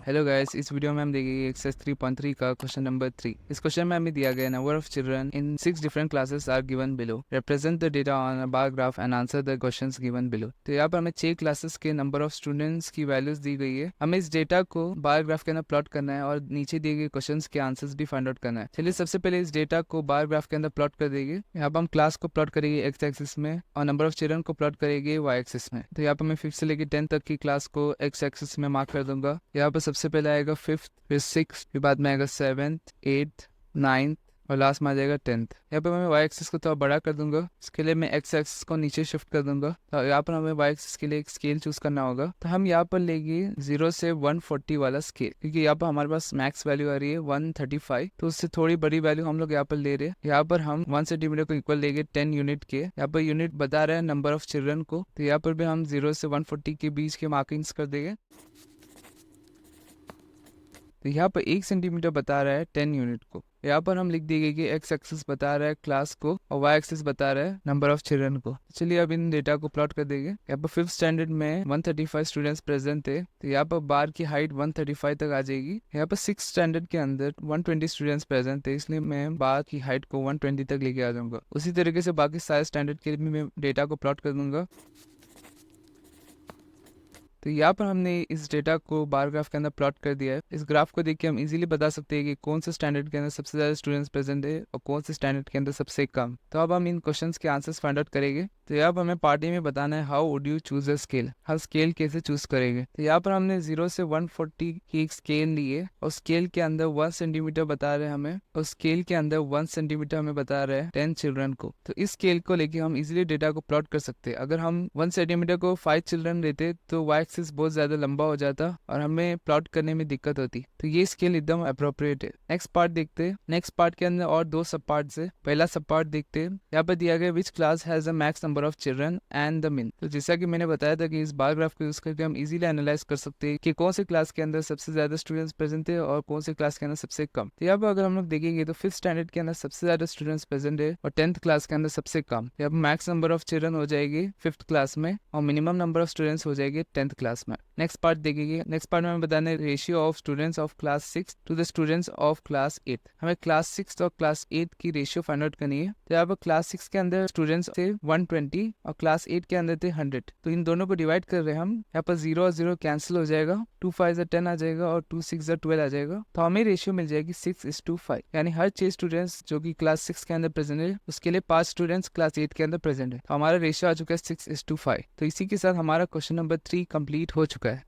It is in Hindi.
हेलो गाइस, इस वीडियो में हम देखेंगे एक्सरसाइज 3.3 का क्वेश्चन नंबर 3। इस क्वेश्चन में हमें दिया गया number of children in 6 different classes are given below. Represent the data on a bar graph and answer the questions given below. तो यहाँ पर हमें 6 क्लासेस के नंबर ऑफ स्टूडेंट्स की वैल्यूज दी गई है। हमें इस डेटा को बार ग्राफ के अंदर प्लॉट करना है और नीचे दिए गए क्वेश्चन के आंसर्स भी फाइंड आउट करना है। चलिए सबसे पहले इस डेटा को बार ग्राफ के अंदर प्लॉट कर देंगे। यहाँ पर हम क्लास को प्लॉट करेंगे एक्स एक्सिस में और नंबर ऑफ चिल्ड्रन को प्लॉट करेंगे वाई एक्सिस में। तो यहाँ पर मैं 5th से लेकर 10th तक की क्लास को एक्स एक्सिस में मार्क कर दूंगा। यहाँ पर सबसे पहले आएगा 5th, फिर 6th, फिर बाद में आएगा 7th, 8th, 9th और लास्ट में आ जाएगा 10th। यहाँ पर मैं वाई एक्सिस को थोड़ा बड़ा कर दूंगा। इसके लिए मैं एक्स एक्सिस को नीचे शिफ्ट कर दूंगा। तो यहाँ पर हमें वाई एक्सिस के लिए एक स्केल चूज करना होगा। तो हम यहाँ पर लेंगे 0 से 140 वाला स्केल, क्योंकि यहाँ पर हमारे पास मैक्स वैल्यू आ रही है 135, तो उससे थोड़ी बड़ी वैल्यू हम लोग यहाँ पर ले रहे हैं। यहाँ पर हम 1 सेंटीमीटर को इक्वल लेंगे 10 यूनिट के। यहाँ पर यूनिट बता रहे हैं नंबर ऑफ चिल्ड्रन को, तो यहाँ पर भी हम 0 से 140 के बीच के मार्किंग्स कर देंगे। तो यहाँ पर 1 सेंटीमीटर बता रहा है 10 यूनिट को। यहाँ पर हम लिख देंगे कि एक्स एक्सिस बता रहा है क्लास को और वाई एक्सिस बता रहा है नंबर ऑफ चिल्ड्रन को। चलिए अब इन डेटा को प्लॉट कर देंगे। यहाँ पर 5th स्टैंडर्ड में 135 स्टूडेंट्स प्रेजेंट थे, तो यहाँ पर बार की हाइट 135 तक आ जाएगी। यहाँ पर 6th स्टैंडर्ड के अंदर 120 स्टूडेंट्स प्रेजेंट थे, इसलिए मैं बार की हाइट को 120 तक लेके आ जाऊंगा। उसी तरीके से बाकी सारे स्टैंडर्ड के लिए भी मैं डेटा को प्लॉट कर दूंगा। तो यहाँ पर हमने इस डेटा को बार ग्राफ के अंदर प्लॉट कर दिया है। इस ग्राफ को देख के हम इजीली बता सकते हैं कि कौन से स्टैंडर्ड के अंदर सबसे ज्यादा स्टूडेंट्स प्रेजेंट है और कौन से स्टैंडर्ड के अंदर सबसे कम। तो अब हम इन क्वेश्चंस के आंसर्स फाइंड आउट करेंगे। तो यहाँ पर हमें पार्टी में बताना है how would you choose a scale, हम स्केल कैसे चूज करेंगे। तो यहाँ पर हमने 0 से 140 की एक स्केल ली है और स्केल के अंदर 1 सेंटीमीटर बता रहे हैं हमें, और स्केल के अंदर 1 सेंटीमीटर हमें बता रहे हैं 10 चिल्ड्रन को। तो इस स्केल को लेके हम इजिली डेटा को प्लॉट कर सकते हैं। अगर हम 1 सेंटीमीटर को 5 चिल्ड्रन लेते तो वाई एक्सिस बहुत ज्यादा लंबा हो जाता और हमें प्लॉट करने में दिक्कत होती। तो ये स्केल एकदम अप्रोप्रिएट है। नेक्स्ट पार्ट देखते हैं। नेक्स्ट पार्ट के अंदर और 2 सब पार्ट है। पहला सब पार्ट देखते हैं। यहाँ पर दिया गया which class has a max number of children and the mean. तो जैसा कि मैंने बताया था कि इस बार ग्राफ को यूज करके हम इजीली एनालाइज कर सकते हैं कि कौन से क्लास के अंदर सबसे ज्यादा स्टूडेंट्स प्रेजेंट है और कौन से क्लास के अंदर सबसे कम। तो यहाँ पर अगर हम लोग देखेंगे तो 5th स्टैंडर्ड के अंदर सबसे ज्यादा स्टूडेंट्स प्रेजेंट है और 10th क्लास के अंदर सबसे कम। यहाँ पर मैक्स नंबर ऑफ चिल्ड्रन हो जाएगी 5th क्लास में और मिनिमम नंबर ऑफ स्टूडेंट्स हो जाएगी 10th क्लास में। नेक्स्ट पार्ट देखेंगे। नेक्स्ट पार्ट में हमें बताना है ratio of students of class 6 to the students of class 8। हमें क्लास 6 और क्लास 8 की रेशियो फाइंड आउट करनी है। तो यहाँ पर क्लास 6 के अंदर स्टूडेंट्स थे 120 और क्लास 8 के अंदर थे 100। तो इन दोनों को डिवाइड कर रहे हैं हम। यहाँ पर 0 और 0 कैंसिल हो जाएगा, 2 5 10 आ जाएगा और 2 6 12 आ जाएगा। तो हमें रेशियो मिल जाएगी 6:5, यानी हर 6 स्टूडेंट्स जो कि क्लास 6 के अंदर प्रेजेंट है उसके लिए 5 स्टूडेंट्स क्लास 8 के अंदर प्रेजेंट है। तो हमारा रेशियो आ चुका है 6:5। तो इसी के साथ हमारा क्वेश्चन नंबर 3 कंप्लीट हो चुका है।